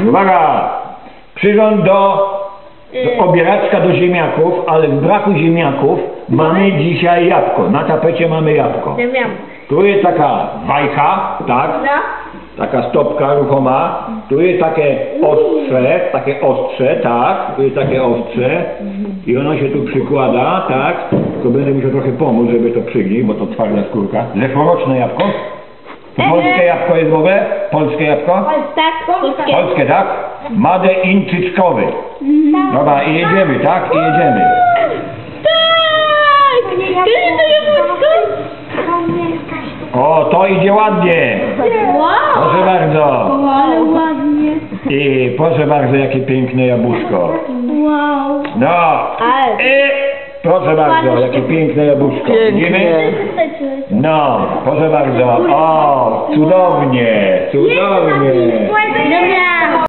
Uwaga! Przyrząd do obieraczka do ziemniaków, ale w braku ziemniaków mamy dzisiaj jabłko. Na tapecie mamy jabłko. Tu jest taka wajcha, tak? Taka stopka ruchoma. Tu jest takie ostrze, tak? Tu jest takie ostrze. I ono się tu przykłada, tak? Tylko będę musiał trochę pomóc, żeby to przygnić, bo to twarda skórka. Zeszłoroczne jabłko. To polskie jabłko jest nowe? Polskie jabłko? Polskie, tak? Made in Czyczkowy. Dobra, i jedziemy, tak? I jedziemy. O, to idzie ładnie. Proszę bardzo. ładnie. I proszę bardzo, jakie piękne jabłuszko. Wow. No. I proszę bardzo, jakie piękne jabłuszko. Widzimy? No, proszę bardzo. O, cudownie, cudownie.